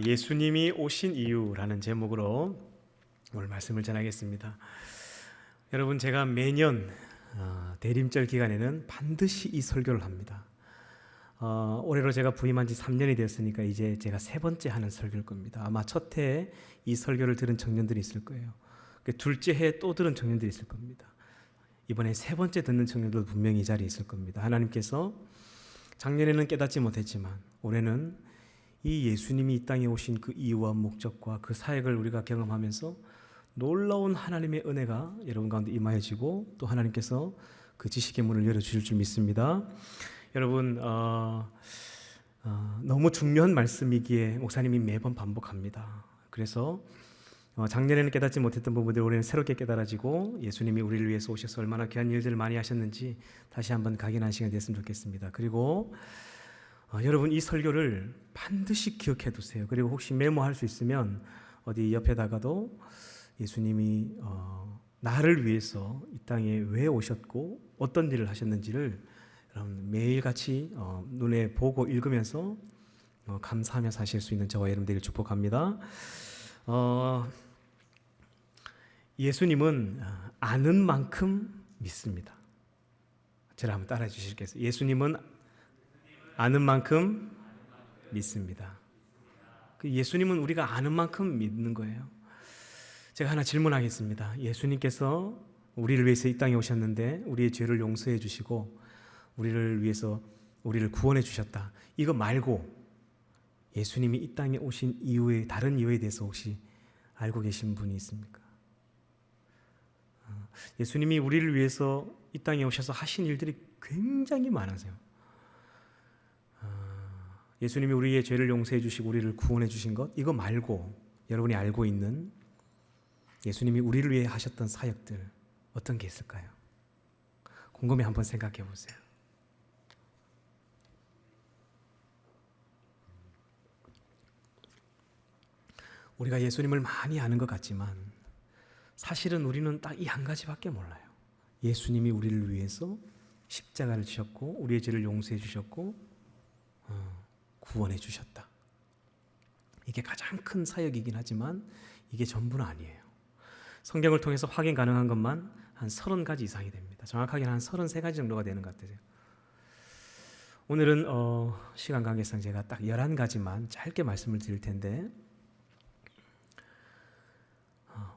예수님이 오신 이유라는 제목으로 오늘 말씀을 전하겠습니다. 여러분, 제가 매년 대림절 기간에는 반드시 이 설교를 합니다. 올해로 제가 부임한 지 3년이 되었으니까 이제 제가 세 번째 하는 설교일 겁니다. 아마 첫 해에 이 설교를 들은 청년들이 있을 거예요. 둘째 해에 또 들은 청년들이 있을 겁니다. 이번에 세 번째 듣는 청년들도 분명히 이 자리에 있을 겁니다. 하나님께서 작년에는 깨닫지 못했지만 올해는 이 예수님이 이 땅에 오신 그 이유와 목적과 그 사역을 우리가 경험하면서 놀라운 하나님의 은혜가 여러분 가운데 임하여지고 또 하나님께서 그 지식의 문을 열어주실 줄 믿습니다. 여러분, 너무 중요한 말씀이기에 목사님이 매번 반복합니다. 그래서 작년에는 깨닫지 못했던 부분들 올해는 새롭게 깨달아지고 예수님이 우리를 위해서 오셔서 얼마나 귀한 일들을 많이 하셨는지 다시 한번 각인하는 시간이 됐으면 좋겠습니다. 그리고 여러분, 이 설교를 반드시 기억해 두세요. 그리고 혹시 메모할 수 있으면 어디 옆에다가도 예수님이 나를 위해서 이 땅에 왜 오셨고 어떤 일을 하셨는지를 여러분 매일같이 눈에 보고 읽으면서 감사하며 사실 수 있는 저와 여러분 되기를 축복합니다. 예수님은 아는 만큼 믿습니다. 저를 한번 따라해 주시겠어요? 예수님은 아는 만큼 믿습니다. 예수님은 우리가 아는 만큼 믿는 거예요. 제가 하나 질문하겠습니다. 예수님께서 우리를 위해서 이 땅에 오셨는데 우리의 죄를 용서해 주시고 우리를 위해서 우리를 구원해 주셨다. 이거 말고 예수님이 이 땅에 오신 이유의 다른 이유에 대해서 혹시 알고 계신 분이 있습니까? 예수님이 우리를 위해서 이 땅에 오셔서 하신 일들이 굉장히 많으세요. 예수님이 우리의 죄를 용서해 주시고 우리를 구원해 주신 것, 이거 말고 여러분이 알고 있는 예수님이 우리를 위해 하셨던 사역들 어떤 게 있을까요? 곰곰이 한번 생각해 보세요. 우리가 예수님을 많이 아는 것 같지만 사실은 우리는 딱 이 한 가지밖에 몰라요. 예수님이 우리를 위해서 십자가를 지셨고 우리의 죄를 용서해 주셨고 구원해 주셨다. 이게 가장 큰 사역이긴 하지만 이게 전부는 아니에요. 성경을 통해서 확인 가능한 것만 한 30가지 이상이 됩니다. 정확하게는 한 33가지 정도가 되는 것 같아요. 오늘은 시간 관계상 제가 딱 11가지만 짧게 말씀을 드릴 텐데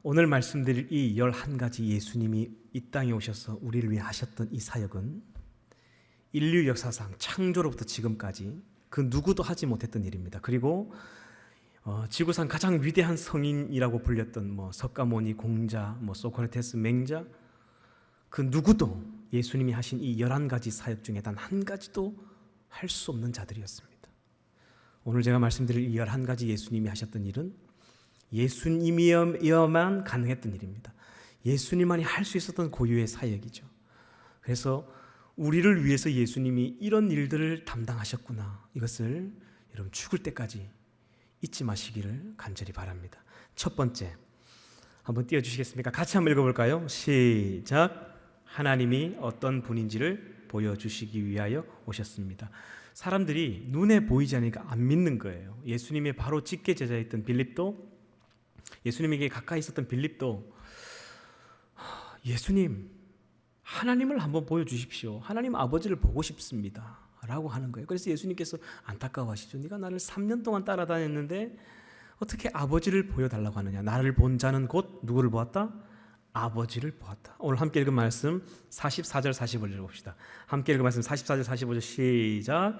오늘 말씀드릴 이 11가지 예수님이 이 땅에 오셔서 우리를 위해 하셨던 이 사역은 인류 역사상 창조로부터 지금까지 그 누구도 하지 못했던 일입니다. 그리고 지구상 가장 위대한 성인이라고 불렸던 석가모니, 공자, 소크라테스, 맹자 그 누구도 예수님이 하신 이 11가지 사역 중에 단 한 가지도 할 수 없는 자들이었습니다. 오늘 제가 말씀드릴 이 11가지 예수님이 하셨던 일은 예수님이어야만 가능했던 일입니다. 예수님만이 할 수 있었던 고유의 사역이죠. 그래서 우리를 위해서 예수님이 이런 일들을 담당하셨구나, 이것을 여러분 죽을 때까지 잊지 마시기를 간절히 바랍니다. 첫 번째, 한번 띄워주시겠습니까? 같이 한번 읽어볼까요? 시작. 하나님이 어떤 분인지를 보여주시기 위하여 오셨습니다. 사람들이 눈에 보이지 않으니까 안 믿는 거예요. 예수님의 바로 직계 제자였던 빌립도, 예수님에게 가까이 있었던 빌립도 예수님, 하나님을 한번 보여주십시오. 하나님 아버지를 보고 싶습니다 라고 하는 거예요. 그래서 예수님께서 안타까워하시죠. 네가 나를 3년 동안 따라다녔는데 어떻게 아버지를 보여달라고 하느냐. 나를 본 자는 곧 누구를 보았다? 아버지를 보았다. 오늘 함께 읽은 말씀 44절 45절 봅시다. 함께 읽은 말씀 44절 45절 시작.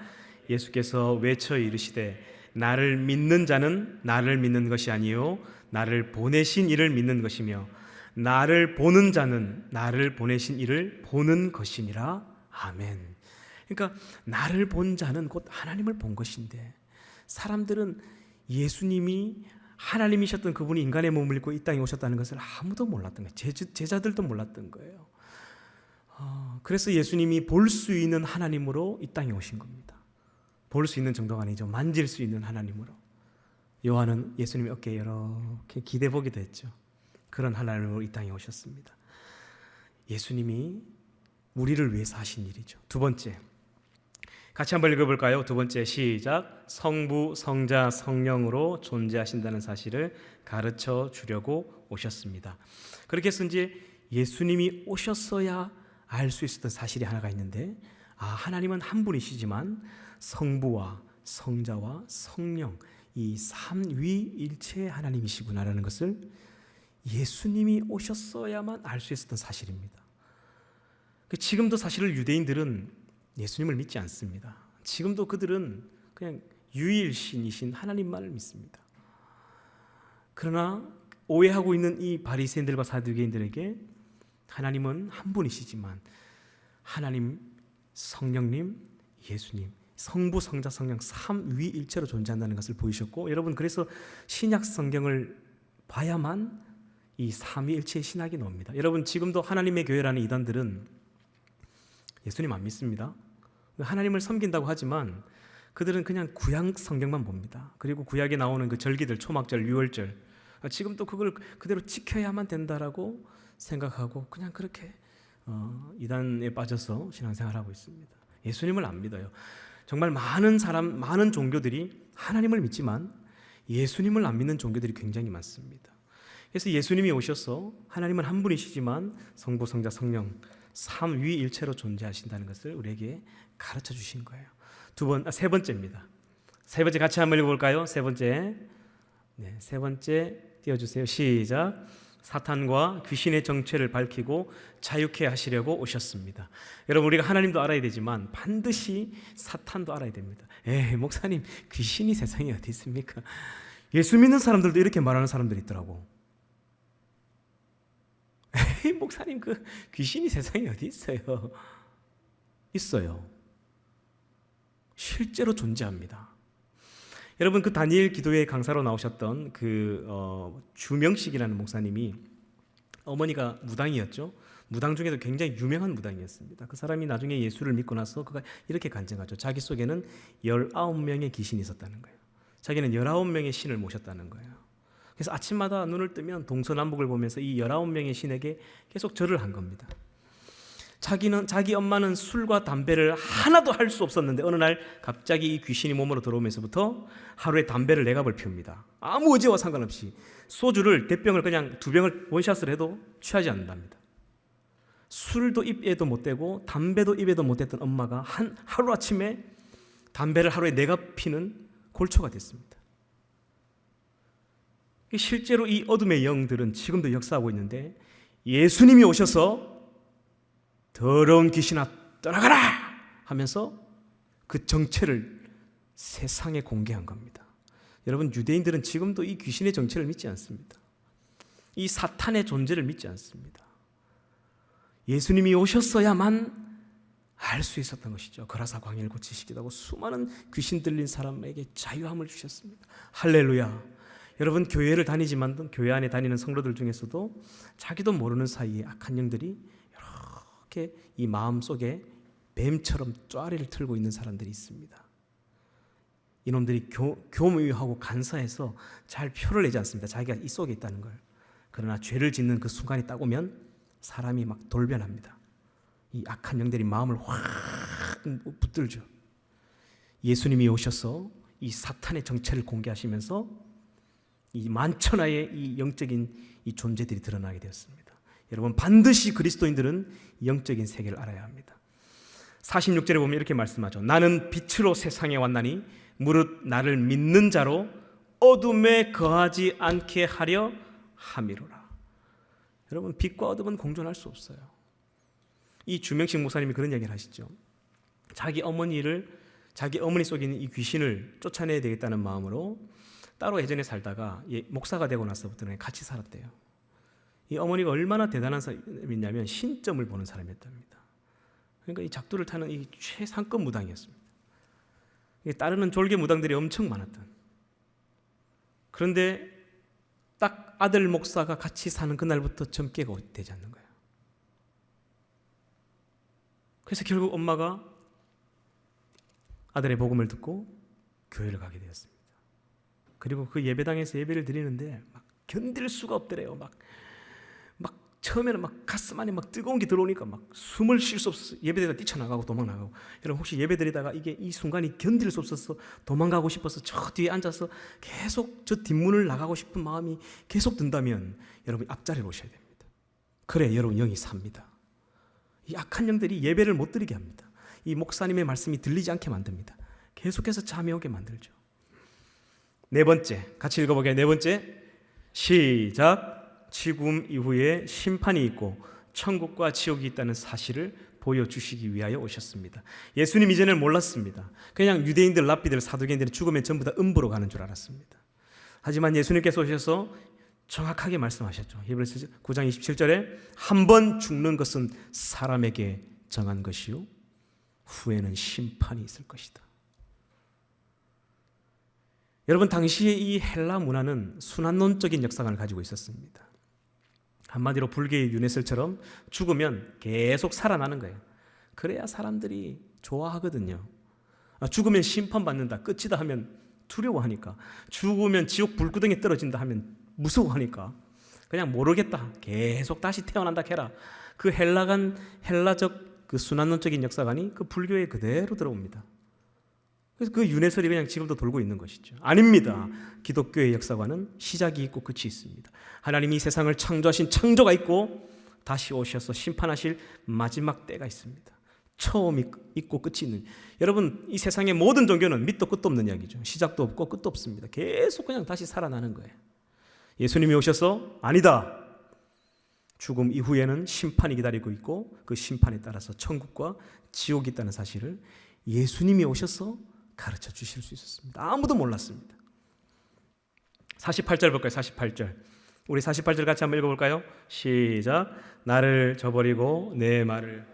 예수께서 외쳐 이르시되 나를 믿는 자는 나를 믿는 것이 아니요 나를 보내신 이를 믿는 것이며 나를 보는 자는 나를 보내신 이를 보는 것이니라. 아멘. 그러니까 나를 본 자는 곧 하나님을 본 것인데 사람들은 예수님이 하나님이셨던 그분이 인간의 몸을 입고 이 땅에 오셨다는 것을 아무도 몰랐던 거예요. 제자들도 몰랐던 거예요. 그래서 예수님이 볼 수 있는 하나님으로 이 땅에 오신 겁니다. 볼 수 있는 정도가 아니죠. 만질 수 있는 하나님으로. 요한은 예수님의 어깨에 이렇게 기대 보기도 했죠. 그런 하나님으로 이 땅에 오셨습니다. 예수님이 우리를 위해서 하신 일이죠. 두 번째, 같이 한번 읽어볼까요? 두 번째 시작. 성부, 성자, 성령으로 존재하신다는 사실을 가르쳐 주려고 오셨습니다. 그렇게 해서 이제 예수님이 오셨어야 알 수 있었던 사실이 하나가 있는데, 하나님은 한 분이시지만 성부와 성자와 성령, 이 삼위일체의 하나님이시구나라는 것을 예수님이 오셨어야만 알 수 있었던 사실입니다. 지금도 사실을 유대인들은 예수님을 믿지 않습니다. 지금도 그들은 그냥 유일신이신 하나님만을 믿습니다. 그러나 오해하고 있는 이 바리새인들과 사두개인들에게 하나님은 한 분이시지만 하나님, 성령님, 예수님, 성부, 성자, 성령 삼위일체로 존재한다는 것을 보이셨고, 여러분 그래서 신약 성경을 봐야만 이 삼위일체의 신학이 나옵니다. 여러분 지금도 하나님의 교회라는 이단들은 예수님 안 믿습니다. 하나님을 섬긴다고 하지만 그들은 그냥 구약 성경만 봅니다. 그리고 구약에 나오는 그 절기들, 초막절, 유월절, 지금도 그걸 그대로 지켜야만 된다라고 생각하고 그냥 그렇게 이단에 빠져서 신앙생활하고 있습니다. 예수님을 안 믿어요. 정말 많은 종교들이 하나님을 믿지만 예수님을 안 믿는 종교들이 굉장히 많습니다. 그래서 예수님이 오셔서 하나님은 한 분이시지만 성부, 성자, 성령 삼위일체로 존재하신다는 것을 우리에게 가르쳐 주신 거예요. 세 번째입니다. 세 번째 같이 한번 읽어볼까요? 세 번째 띄워주세요. 시작. 사탄과 귀신의 정체를 밝히고 자유케 하시려고 오셨습니다. 여러분 우리가 하나님도 알아야 되지만 반드시 사탄도 알아야 됩니다. 목사님 귀신이 세상에 어디 있습니까? 예수 믿는 사람들도 이렇게 말하는 사람들이 있더라고. 목사님 그 귀신이 세상에 어디 있어요? 있어요. 실제로 존재합니다. 여러분 그 다니엘 기도회 강사로 나오셨던 주명식이라는 목사님이 어머니가 무당이었죠. 무당 중에도 굉장히 유명한 무당이었습니다. 그 사람이 나중에 예수를 믿고 나서 그가 이렇게 간증하죠. 자기 속에는 19명의 귀신이 있었다는 거예요. 자기는 19명의 신을 모셨다는 거예요. 그래서 아침마다 눈을 뜨면 동서남북을 보면서 이 19명의 신에게 계속 절을 한 겁니다. 자기 엄마는 술과 담배를 하나도 할 수 없었는데 어느 날 갑자기 이 귀신이 몸으로 들어오면서부터 하루에 담배를 4갑을 피웁니다. 아무 의지와 상관없이 소주를 대병을 그냥 2병을 원샷을 해도 취하지 않는답니다. 술도 입에도 못 대고 담배도 입에도 못 댔던 엄마가 하루아침에 담배를 하루에 4갑 피는 골초가 됐습니다. 실제로 이 어둠의 영들은 지금도 역사하고 있는데 예수님이 오셔서 더러운 귀신아 떠나가라 하면서 그 정체를 세상에 공개한 겁니다. 여러분 유대인들은 지금도 이 귀신의 정체를 믿지 않습니다. 이 사탄의 존재를 믿지 않습니다. 예수님이 오셨어야만 알 수 있었던 것이죠. 거라사 광야를 고치시기도 하고 수많은 귀신 들린 사람에게 자유함을 주셨습니다. 할렐루야. 여러분 교회를 다니지만 교회 안에 다니는 성도들 중에서도 자기도 모르는 사이에 악한 영들이 이렇게 이 마음속에 뱀처럼 쪼아리를 틀고 있는 사람들이 있습니다. 이놈들이 교묘하고 간사해서 잘 표를 내지 않습니다. 자기가 이 속에 있다는 걸. 그러나 죄를 짓는 그 순간이 딱 오면 사람이 막 돌변합니다. 이 악한 영들이 마음을 확 붙들죠. 예수님이 오셔서 이 사탄의 정체를 공개하시면서 이 만천하의 이 영적인 이 존재들이 드러나게 되었습니다. 여러분 반드시 그리스도인들은 영적인 세계를 알아야 합니다. 46절에 보면 이렇게 말씀하죠. 나는 빛으로 세상에 왔나니 무릇 나를 믿는 자로 어둠에 거하지 않게 하려 함이로라. 여러분 빛과 어둠은 공존할 수 없어요. 이 주명식 목사님이 그런 이야기를 하시죠. 자기 어머니 속에 있는 이 귀신을 쫓아내야 되겠다는 마음으로 따로 예전에 살다가 목사가 되고 나서부터는 같이 살았대요. 이 어머니가 얼마나 대단한 사람이냐면 신점을 보는 사람이었답니다. 그러니까 이 작두를 타는 이 최상급 무당이었습니다. 따르는 졸개 무당들이 엄청 많았던. 그런데 딱 아들 목사가 같이 사는 그날부터 점괘가 되지 않는 거예요. 그래서 결국 엄마가 아들의 복음을 듣고 교회를 가게 되었습니다. 그리고 그 예배당에서 예배를 드리는데 막 견딜 수가 없더래요. 막 처음에는 막 가슴 안에 막 뜨거운 게 들어오니까 막 숨을 쉴 수 없어서 예배드리다가 뛰쳐나가고 도망나가고. 여러분 혹시 예배드리다가 이 순간이 견딜 수 없어서 도망가고 싶어서 저 뒤에 앉아서 계속 저 뒷문을 나가고 싶은 마음이 계속 든다면 여러분 앞자리로 오셔야 됩니다. 그래 여러분 영이 삽니다. 이 악한 영들이 예배를 못 드리게 합니다. 이 목사님의 말씀이 들리지 않게 만듭니다. 계속해서 잠이 오게 만들죠. 네 번째, 같이 읽어보게요. 네 번째, 시작. 죽음 이후에 심판이 있고 천국과 지옥이 있다는 사실을 보여주시기 위하여 오셨습니다. 예수님 이전에는 몰랐습니다. 그냥 유대인들, 랍비들, 사두개인들은 죽으면 전부 다 음부로 가는 줄 알았습니다. 하지만 예수님께서 오셔서 정확하게 말씀하셨죠. 히브리서 9장 27절에 한 번 죽는 것은 사람에게 정한 것이요 후에는 심판이 있을 것이다. 여러분 당시에 이 헬라 문화는 순환론적인 역사관을 가지고 있었습니다. 한마디로 불교의 유네슬처럼 죽으면 계속 살아나는 거예요. 그래야 사람들이 좋아하거든요. 죽으면 심판받는다, 끝이다 하면 두려워하니까, 죽으면 지옥 불구덩이에 떨어진다 하면 무서워하니까 그냥 모르겠다, 계속 다시 태어난다 해라. 그 헬라적 그 순환론적인 역사관이 그 불교에 그대로 들어옵니다. 그래서 그 유네설이 그냥 지금도 돌고 있는 것이죠. 아닙니다. 기독교의 역사관은 시작이 있고 끝이 있습니다. 하나님이 세상을 창조하신 창조가 있고 다시 오셔서 심판하실 마지막 때가 있습니다. 처음이 있고 끝이 있는. 여러분 이 세상의 모든 종교는 밑도 끝도 없는 이야기죠. 시작도 없고 끝도 없습니다. 계속 그냥 다시 살아나는 거예요. 예수님이 오셔서 아니다, 죽음 이후에는 심판이 기다리고 있고 그 심판에 따라서 천국과 지옥이 있다는 사실을 예수님이 오셔서 가르쳐 주실 수 있었습니다. 아무도 몰랐습니다. 48절 볼까요? 48절. 우리 48절 같이 한번 읽어볼까요? 시작. 나를 저버리고 내 말을.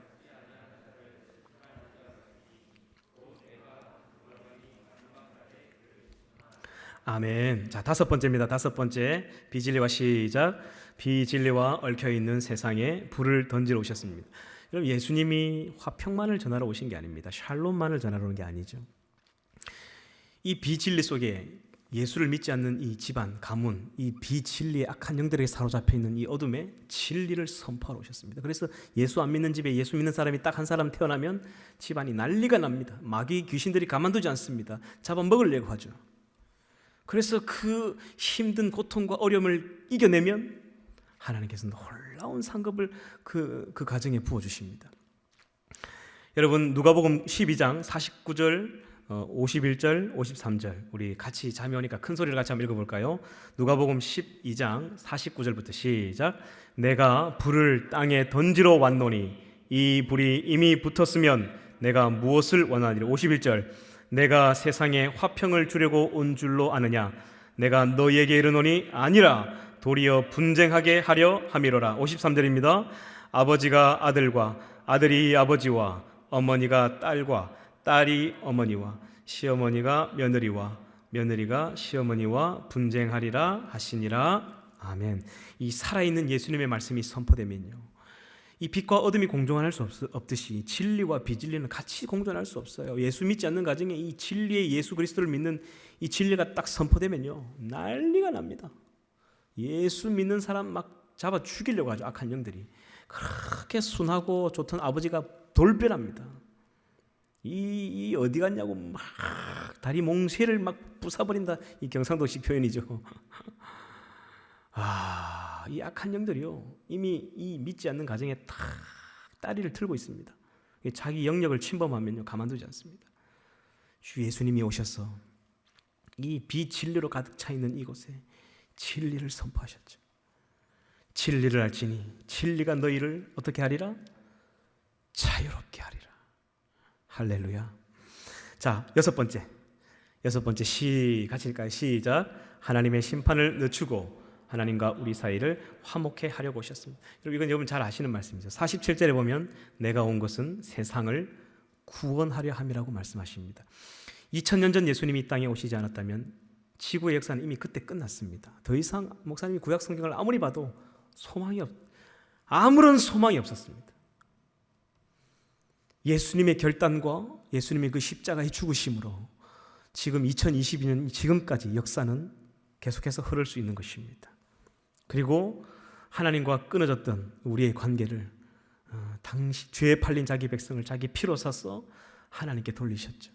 아멘. 자, 다섯 번째입니다. 다섯 번째. 비진리와 시작. 비진리와 얽혀있는 세상에 불을 던지러 오셨습니다. 여러분 예수님이 화평만을 전하러 오신 게 아닙니다. 샬롬만을 전하러 온 게 아니죠. 이 비진리 속에 예수를 믿지 않는 이 집안, 가문, 이 비진리의 악한 영들에게 사로잡혀 있는 이 어둠에 진리를 선포하러 오셨습니다. 그래서 예수 안 믿는 집에 예수 믿는 사람이 딱 한 사람 태어나면 집안이 난리가 납니다. 마귀 귀신들이 가만두지 않습니다. 잡아먹으려고 하죠. 그래서 그 힘든 고통과 어려움을 이겨내면 하나님께서 놀라운 상급을 그 가정에 부어주십니다. 여러분 누가복음 12장 49절 51절, 53절 우리 같이 잠이 오니까 큰 소리를 같이 한번 읽어볼까요? 누가복음 12장 49절부터 시작. 내가 불을 땅에 던지러 왔노니 이 불이 이미 붙었으면 내가 무엇을 원하리라. 51절. 내가 세상에 화평을 주려고 온 줄로 아느냐? 내가 너희에게 이르노니 아니라 도리어 분쟁하게 하려 함이로라. 53절입니다. 아버지가 아들과 아들이 아버지와 어머니가 딸과 딸이 어머니와 시어머니가 며느리와 며느리가 시어머니와 분쟁하리라 하시니라. 아멘. 이 살아있는 예수님의 말씀이 선포되면요, 이 빛과 어둠이 공존할 수 없듯이 진리와 비진리는 같이 공존할 수 없어요. 예수 믿지 않는 가정에 이 진리의 예수 그리스도를 믿는 이 진리가 딱 선포되면요 난리가 납니다. 예수 믿는 사람 막 잡아 죽이려고 하죠. 악한 영들이. 그렇게 순하고 좋던 아버지가 돌변합니다. 이 어디 갔냐고 막 다리 몽쇠를 막 부숴버린다. 이 경상도식 표현이죠. 이 악한 영들이요 이미 이 믿지 않는 가정에 탁 다리를 틀고 있습니다. 자기 영역을 침범하면요 가만두지 않습니다. 주 예수님이 오셔서 이 비진리로 가득 차 있는 이곳에 진리를 선포하셨죠. 진리를 알지니 진리가 너희를 어떻게 하리라? 자유롭게 하리라. 할렐루야. 자, 여섯 번째 같이 읽을까요? 시작. 하나님의 심판을 늦추고 하나님과 우리 사이를 화목해 하려고 오셨습니다. 이건 여러분 잘 아시는 말씀이죠. 47절에 보면 내가 온 것은 세상을 구원하려 함이라고 말씀하십니다. 2000년 전 예수님이 이 땅에 오시지 않았다면 지구의 역사는 이미 그때 끝났습니다. 더 이상 목사님이 구약 성경을 아무리 봐도 아무런 소망이 없었습니다. 예수님의 결단과 예수님의 그 십자가의 죽으심으로 지금 2022년 지금까지 역사는 계속해서 흐를 수 있는 것입니다. 그리고 하나님과 끊어졌던 우리의 관계를 당시 죄에 팔린 자기 백성을 자기 피로 사서 하나님께 돌리셨죠.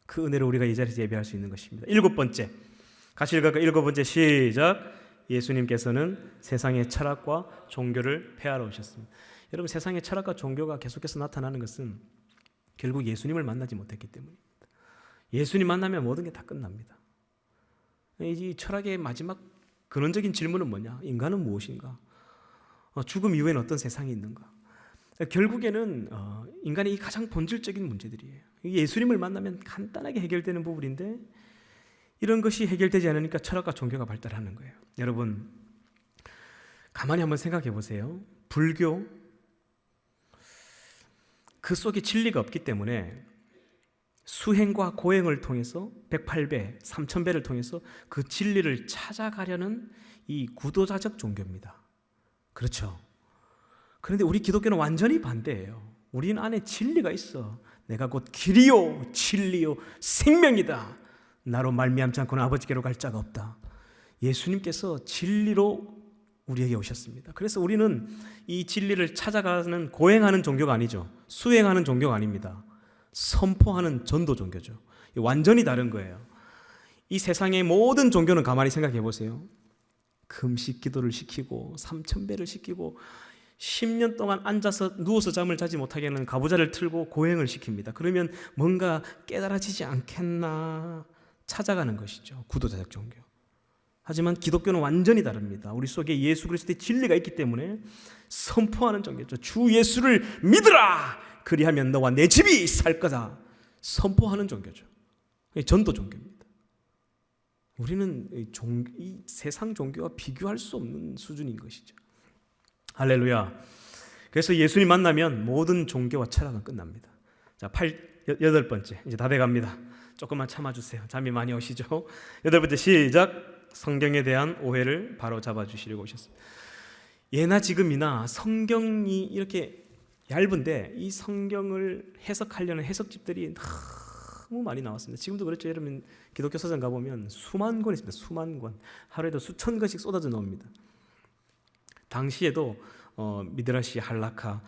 그 은혜를 우리가 이 자리에서 예배할 수 있는 것입니다. 7번째, 같이 읽을까요? 7번째 시작. 예수님께서는 세상의 철학과 종교를 폐하러 오셨습니다. 여러분, 세상의 철학과 종교가 계속해서 나타나는 것은 결국 예수님을 만나지 못했기 때문입니다. 예수님 만나면 모든 게 다 끝납니다. 이 철학의 마지막 근원적인 질문은 뭐냐? 인간은 무엇인가? 죽음 이후에는 어떤 세상이 있는가? 결국에는 인간의 이 가장 본질적인 문제들이에요. 예수님을 만나면 간단하게 해결되는 부분인데 이런 것이 해결되지 않으니까 철학과 종교가 발달하는 거예요. 여러분, 가만히 한번 생각해 보세요. 불교, 그 속에 진리가 없기 때문에 수행과 고행을 통해서 108배, 3000배를 통해서 그 진리를 찾아가려는 이 구도자적 종교입니다. 그렇죠? 그런데 우리 기독교는 완전히 반대예요. 우리는 안에 진리가 있어. 내가 곧 길이요 진리요 생명이다. 나로 말미암지 않고는 아버지께로 갈 자가 없다. 예수님께서 진리로 우리에게 오셨습니다. 그래서 우리는 이 진리를 찾아가는 고행하는 종교가 아니죠. 수행하는 종교가 아닙니다. 선포하는 전도 종교죠. 완전히 다른 거예요. 이 세상의 모든 종교는 가만히 생각해 보세요. 금식 기도를 시키고 3000배를 시키고 10년 동안 앉아서 누워서 잠을 자지 못하게 하는 가부좌를 틀고 고행을 시킵니다. 그러면 뭔가 깨달아지지 않겠나 찾아가는 것이죠. 구도자적 종교. 하지만 기독교는 완전히 다릅니다. 우리 속에 예수 그리스도의 진리가 있기 때문에 선포하는 종교죠. 주 예수를 믿으라! 그리하면 너와 내 집이 살 거다. 선포하는 종교죠. 전도 종교입니다. 우리는 이 세상 종교와 비교할 수 없는 수준인 것이죠. 할렐루야. 그래서 예수님 만나면 모든 종교와 철학은 끝납니다. 자, 8번째. 이제 다 돼갑니다. 조금만 참아주세요. 잠이 많이 오시죠? 8번째 시작. 성경에 대한 오해를 바로 잡아주시려고 오셨습니다. 예나 지금이나 성경이 이렇게 얇은데 이 성경을 해석하려는 해석집들이 너무 많이 나왔습니다. 지금도 그렇죠. 여러분 기독교 서점 가보면 수만 권 있습니다. 수만 권. 하루에도 수천 권씩 쏟아져 나옵니다. 당시에도 미드라시, 할라카,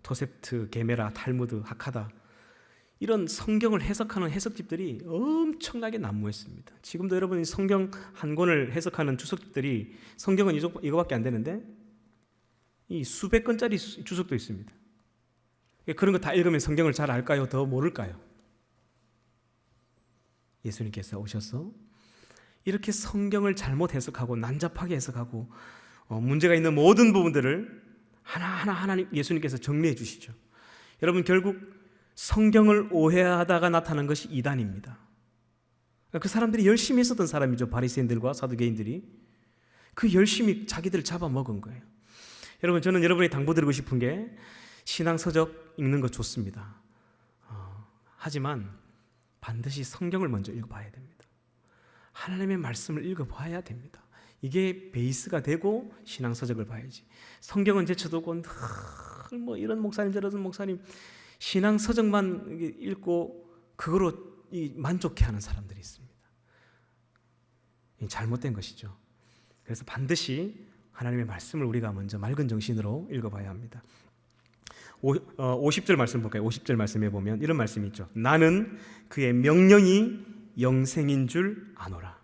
토셉트, 게메라, 탈무드, 하카다 이런 성경을 해석하는 해석집들이 엄청나게 난무했습니다. 지금도 여러분이 성경 한 권을 해석하는 주석집들이 성경은 이거밖에 안 되는데 이 수백 권짜리 주석도 있습니다. 그런 거 다 읽으면 성경을 잘 알까요? 더 모를까요? 예수님께서 오셔서 이렇게 성경을 잘못 해석하고 난잡하게 해석하고 문제가 있는 모든 부분들을 하나하나 하나님 예수님께서 정리해 주시죠. 여러분 결국 성경을 오해하다가 나타난 것이 이단입니다. 그 사람들이 열심히 했었던 사람이죠. 바리새인들과 사두개인들이 그 열심히 자기들을 잡아먹은 거예요. 여러분 저는 여러분이 당부드리고 싶은 게 신앙서적 읽는 거 좋습니다. 하지만 반드시 성경을 먼저 읽어봐야 됩니다. 하나님의 말씀을 읽어봐야 됩니다. 이게 베이스가 되고 신앙서적을 봐야지. 성경은 제쳐두고 이런 목사님 저런 목사님 신앙서적만 읽고 그거로 만족해하는 사람들이 있습니다. 잘못된 것이죠. 그래서 반드시 하나님의 말씀을 우리가 먼저 맑은 정신으로 읽어봐야 합니다. 50절 말씀 볼까요? 50절 말씀에 보면 이런 말씀이 있죠. 나는 그의 명령이 영생인 줄 아노라.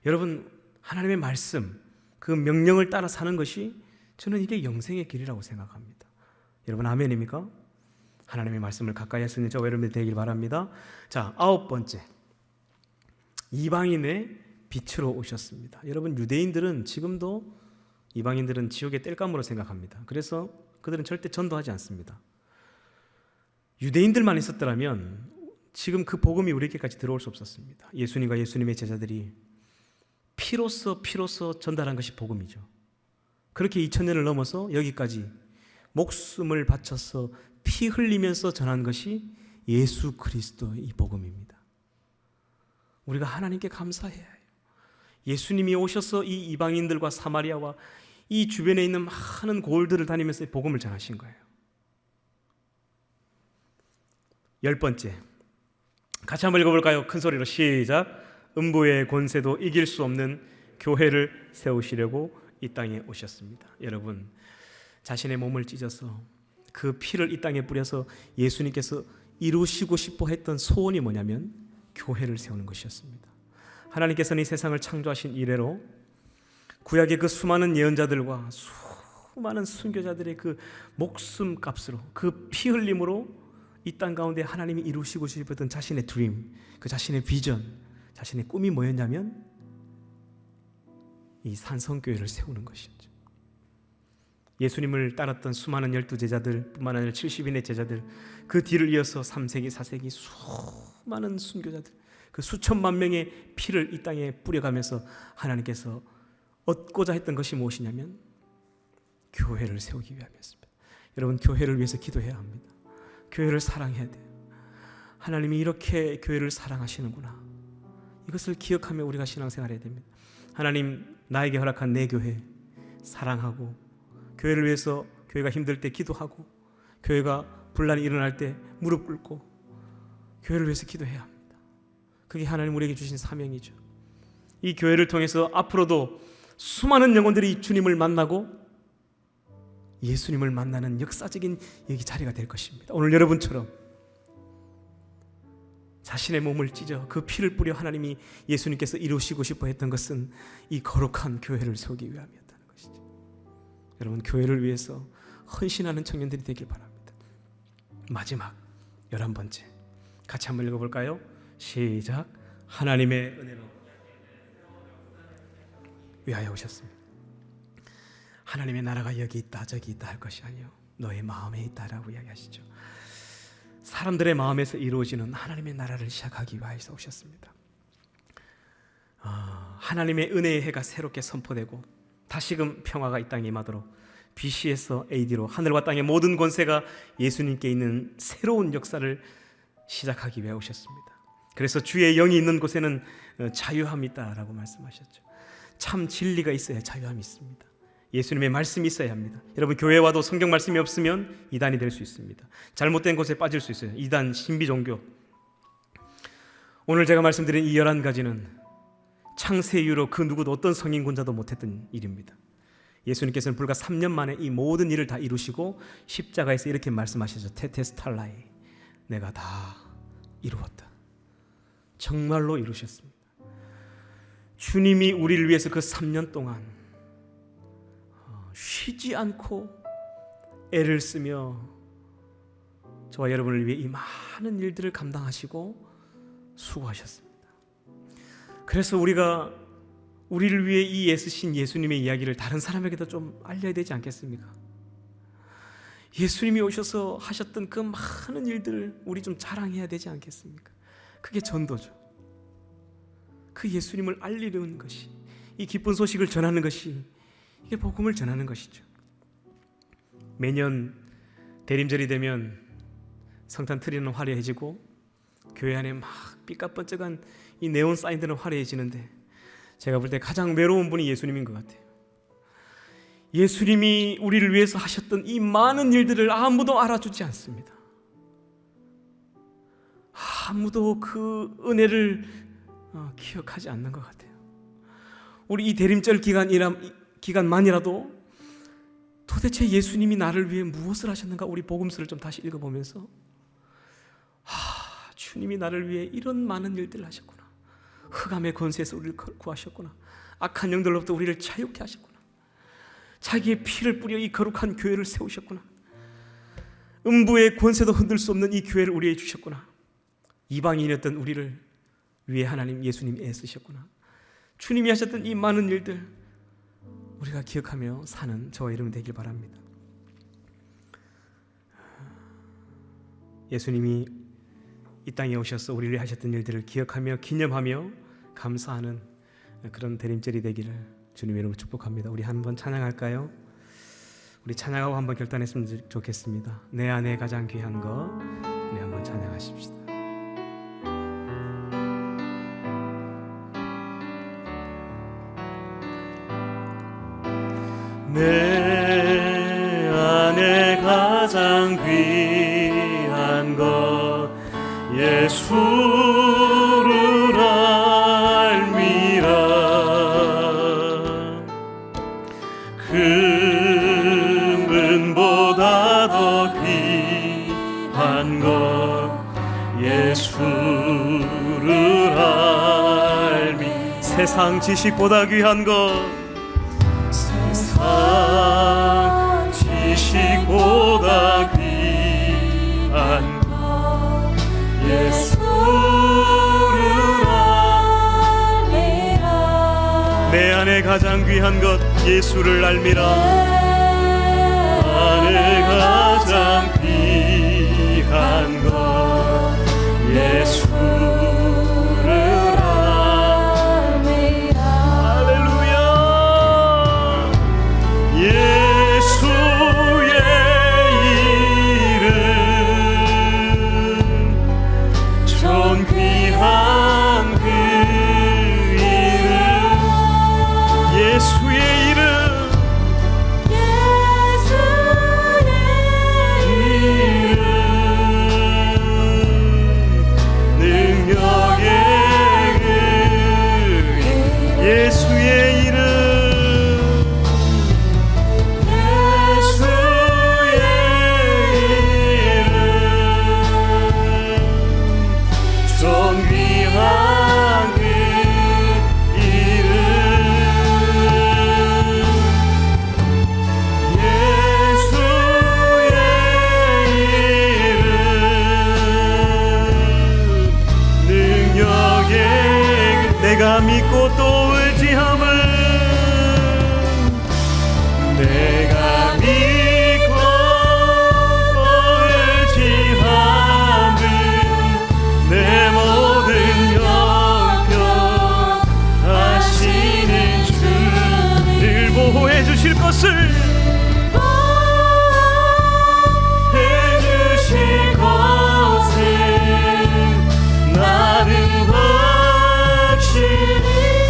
여러분 하나님의 말씀 그 명령을 따라 사는 것이 저는 이게 영생의 길이라고 생각합니다. 여러분 아멘입니까? 하나님의 말씀을 가까이 할 수 있는 저와 여러분들 되길 바랍니다. 자, 9번째. 이방인의 빛으로 오셨습니다. 여러분 유대인들은 지금도 이방인들은 지옥의 땔감으로 생각합니다. 그래서 그들은 절대 전도하지 않습니다. 유대인들만 있었더라면 지금 그 복음이 우리에게까지 들어올 수 없었습니다. 예수님과 예수님의 제자들이 피로써 전달한 것이 복음이죠. 그렇게 2000년을 넘어서 여기까지 목숨을 바쳐서 피 흘리면서 전한 것이 예수 그리스도의 이 복음입니다. 우리가 하나님께 감사해야 해요. 예수님이 오셔서 이 이방인들과 사마리아와 이 주변에 있는 많은 고을들을 다니면서 복음을 전하신 거예요. 10번째. 같이 한번 읽어볼까요? 큰 소리로 시작. 음부의 권세도 이길 수 없는 교회를 세우시려고 이 땅에 오셨습니다. 여러분, 자신의 몸을 찢어서 그 피를 이 땅에 뿌려서 예수님께서 이루시고 싶어 했던 소원이 뭐냐면 교회를 세우는 것이었습니다. 하나님께서는 이 세상을 창조하신 이래로 구약의 그 수많은 예언자들과 수많은 순교자들의 그 목숨 값으로, 그 피 흘림으로 이 땅 가운데 하나님이 이루시고 싶었던 자신의 드림, 그 자신의 비전, 자신의 꿈이 뭐였냐면 이 산성교회를 세우는 것이었죠. 예수님을 따랐던 수많은 12제자들 뿐만 아니라 70인의 제자들, 그 뒤를 이어서 3세기, 4세기 수많은 순교자들, 그 수천만 명의 피를 이 땅에 뿌려가면서 하나님께서 얻고자 했던 것이 무엇이냐면 교회를 세우기 위함이었습니다. 여러분, 교회를 위해서 기도해야 합니다. 교회를 사랑해야 돼요. 하나님이 이렇게 교회를 사랑하시는구나, 이것을 기억하며 우리가 신앙생활해야 됩니다. 하나님, 나에게 허락한 내 교회 사랑하고, 교회를 위해서 교회가 힘들 때 기도하고, 교회가 분란이 일어날 때 무릎 꿇고 교회를 위해서 기도해야 합니다. 그게 하나님 우리에게 주신 사명이죠. 이 교회를 통해서 앞으로도 수많은 영혼들이 주님을 만나고 예수님을 만나는 역사적인 여기 자리가 될 것입니다. 오늘 여러분처럼 자신의 몸을 찢어 그 피를 뿌려 하나님이 예수님께서 이루시고 싶어 했던 것은 이 거룩한 교회를 세우기 위함이었다는 것이죠. 여러분, 교회를 위해서 헌신하는 청년들이 되길 바랍니다. 마지막 11번째 같이 한번 읽어볼까요? 시작. 하나님의 은혜로 위하여 오셨습니다. 하나님의 나라가 여기 있다 저기 있다 할 것이 아니요 너의 마음에 있다라고 이야기하시죠. 사람들의 마음에서 이루어지는 하나님의 나라를 시작하기 위해서 오셨습니다. 하나님의 은혜의 해가 새롭게 선포되고 다시금 평화가 이 땅에 임하도록 BC에서 AD로 하늘과 땅의 모든 권세가 예수님께 있는 새로운 역사를 시작하기 위해 오셨습니다. 그래서 주의 영이 있는 곳에는 자유함이 있다라고 말씀하셨죠. 참 진리가 있어야 자유함이 있습니다. 예수님의 말씀이 있어야 합니다. 여러분, 교회 와도 성경 말씀이 없으면 이단이 될 수 있습니다. 잘못된 곳에 빠질 수 있어요. 이단, 신비 종교. 오늘 제가 말씀드린 이 11가지는 창세 이후로 그 누구도 어떤 성인군자도 못했던 일입니다. 예수님께서는 불과 3년 만에 이 모든 일을 다 이루시고 십자가에서 이렇게 말씀하시죠. 테테스탈라이, 내가 다 이루었다. 정말로 이루셨습니다. 주님이 우리를 위해서 그 3년 동안 쉬지 않고 애를 쓰며 저와 여러분을 위해 이 많은 일들을 감당하시고 수고하셨습니다. 그래서 우리가 우리를 위해 이 애쓰신 예수님의 이야기를 다른 사람에게도 좀 알려야 되지 않겠습니까? 예수님이 오셔서 하셨던 그 많은 일들을 우리 좀 자랑해야 되지 않겠습니까? 그게 전도죠. 그 예수님을 알리는 것이, 이 기쁜 소식을 전하는 것이, 이게 복음을 전하는 것이죠. 매년 대림절이 되면 성탄 트리는 화려해지고 교회 안에 막 삐까뻔쩍한 이 네온 사인들은 화려해지는데 제가 볼 때 가장 외로운 분이 예수님인 것 같아요. 예수님이 우리를 위해서 하셨던 이 많은 일들을 아무도 알아주지 않습니다. 아무도 그 은혜를 기억하지 않는 것 같아요. 우리 이 대림절 기간만이라도 도대체 예수님이 나를 위해 무엇을 하셨는가, 우리 복음서를 좀 다시 읽어보면서 주님이 나를 위해 이런 많은 일들을 하셨구나. 흑암의 권세에서 우리를 구하셨구나. 악한 영들로부터 우리를 자유케 하셨구나. 자기의 피를 뿌려 이 거룩한 교회를 세우셨구나. 음부의 권세도 흔들 수 없는 이 교회를 우리에게 주셨구나. 이방인이었던 우리를 위해 하나님 예수님 애쓰셨구나. 주님이 하셨던 이 많은 일들 우리가 기억하며 사는 저와 여러분 되길 바랍니다. 예수님이 이 땅에 오셔서 우리를 하셨던 일들을 기억하며 기념하며 감사하는 그런 대림절이 되기를 주님 이름으로 축복합니다. 우리 한번 찬양할까요? 우리 찬양하고 한번 결단했으면 좋겠습니다. 내 안에 가장 귀한 거, 우리 한번 찬양하십시다. 내 안에 가장 귀한 것 예수를 알미라. 세상 지식보다 귀한 것, 세상 지식보다 귀한 것, 예수를 알미라. 내 안에 가장 귀한 것 예수를 알미라. 안에 가장 귀한 것 예수를 알미라. 할렐루야. 예수의 이름 존귀한 그 이름, 예수의 이름, 예수의 이름, 예수의 이름, 존귀한 그 이름, 예수의 이름, 능력의 내가 믿고 또 의지함을, 내가 믿고 또 의지함을, 내 모든 형편하시는 주, 늘 보호해 주실 것을, 해주실 것을 나는 확실히.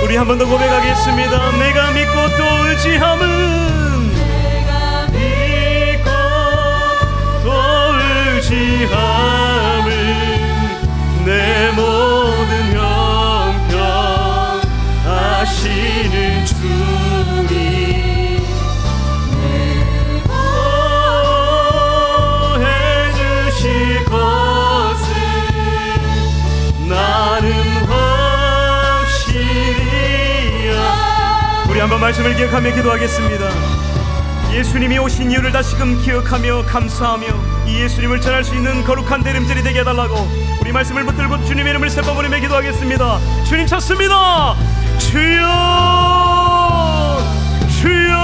우리 한 번 더 고백하겠습니다. 내가 믿고 또 의지함은, 내가 믿고 또 의지함은, 내 모든 형편 하시는 주님, 해주실 것을 나는 우리 한번 말씀을 기억하며 기도하겠습니다. 예수님이 오신 이유를 다시금 기억하며 감사하며 이 예수님을 전할 수 있는 거룩한 대림절이 되게 해달라고 우리 말씀을 붙들고 주님의 이름을 세번 부르며 기도하겠습니다. 주님 찾습니다. 주여, 주여,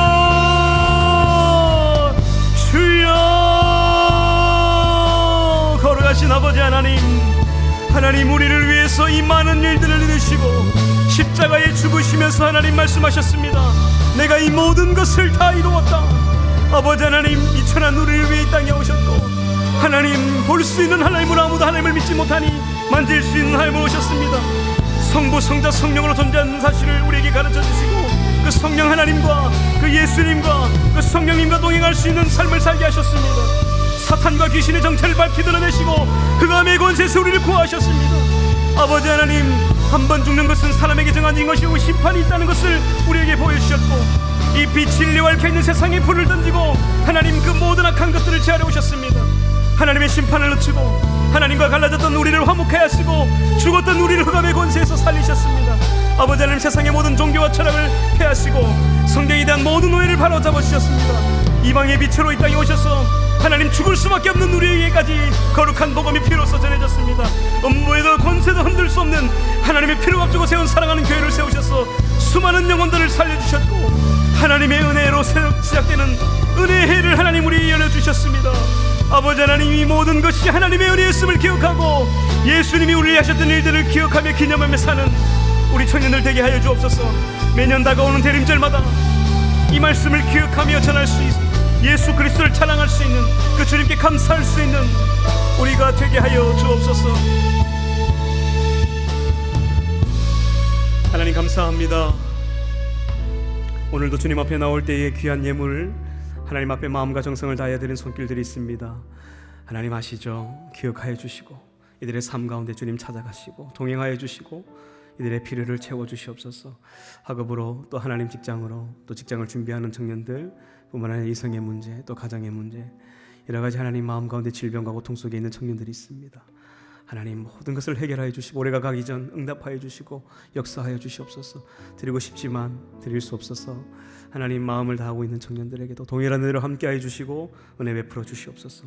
주여. 거룩하신 아버지 하나님, 하나님 우리를 위해서 이 많은 일들을 이루시고 십자가에 죽으시면서 하나님 말씀하셨습니다. 내가 이 모든 것을 다 이루었다. 아버지 하나님, 이 천한 우리를 위해 이 땅에 오셨고 하나님 볼 수 있는 하나님으로 아무도 하나님을 믿지 못하니 만질 수 있는 하나님을 오셨습니다. 성부 성자 성령으로 존재하는 사실을 우리에게 가르쳐 주시고 그 성령 하나님과 그 예수님과 그 성령님과 동행할 수 있는 삶을 살게 하셨습니다. 사탄과 귀신의 정체를 밝히 드러내시고 흑암의 권세에서 우리를 구하셨습니다. 아버지 하나님, 한 번 죽는 것은 사람에게 정한 것이고 심판이 있다는 것을 우리에게 보여주셨고 이 빛 진리와 얽혀 있는 세상에 불을 던지고 하나님 그 모든 악한 것들을 제하려 오셨습니다. 하나님의 심판을 늦추고 하나님과 갈라졌던 우리를 화목하게 하시고 죽었던 우리를 흑암의 권세에서 살리셨습니다. 아버지 하나님, 세상의 모든 종교와 철학을 폐하시고 성경에 대한 모든 오해를 바로잡아 주셨습니다. 이방의 빛으로 이 땅에 오셔서 하나님 죽을 수밖에 없는 우리에게까지 거룩한 복음이 피로써 전해졌습니다. 음모에도 권세도 흔들 수 없는 하나님의 피를 앞두고 세운 사랑하는 교회를 세우셔서 수많은 영혼들을 살려주셨고 하나님의 은혜로 시작되는 은혜의 해를 하나님 우리에게 열려주셨습니다. 아버지 하나님, 이 모든 것이 하나님의 은혜였음을 기억하고 예수님이 우리에게 하셨던 일들을 기억하며 기념하며 사는 우리 청년들 되게 하여 주옵소서. 매년 다가오는 대림절마다 이 말씀을 기억하며 전할 수 있습니다. 예수 그리스도를 찬양할 수 있는 그 주님께 감사할 수 있는 우리가 되게 하여 주옵소서. 하나님 감사합니다. 오늘도 주님 앞에 나올 때의 귀한 예물 하나님 앞에 마음과 정성을 다해 드린 손길들이 있습니다. 하나님 아시죠? 기억하여 주시고 이들의 삶 가운데 주님 찾아가시고 동행하여 주시고 이들의 필요를 채워주시옵소서. 학업으로 또 하나님 직장으로 또 직장을 준비하는 청년들 뿐만 아니라 이성의 문제 또 가정의 문제 여러 가지 하나님 마음 가운데 질병과 고통 속에 있는 청년들이 있습니다. 하나님 모든 것을 해결하여 주시고 올해가 가기 전 응답하여 주시고 역사하여 주시옵소서. 드리고 싶지만 드릴 수 없어서 하나님 마음을 다하고 있는 청년들에게도 동일한 은혜로 함께하여 주시고 은혜 베풀어 주시옵소서.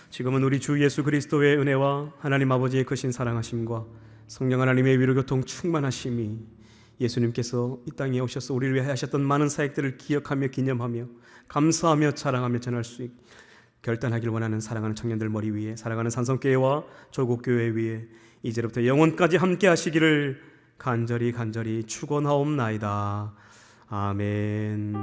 지금은 우리 주 예수 그리스도의 은혜와 하나님 아버지의 크신 사랑하심과 성령 하나님의 위로 교통 충만하심이 예수님께서 이 땅에 오셔서 우리를 위해 하셨던 많은 사역들을 기억하며 기념하며 감사하며 자랑하며 전할 수 있게 결단하길 원하는 사랑하는 청년들 머리 위에 사랑하는 산성교회와 조국교회 위에 이제부터 영원까지 함께 하시기를 간절히 축원하옵나이다. 아멘.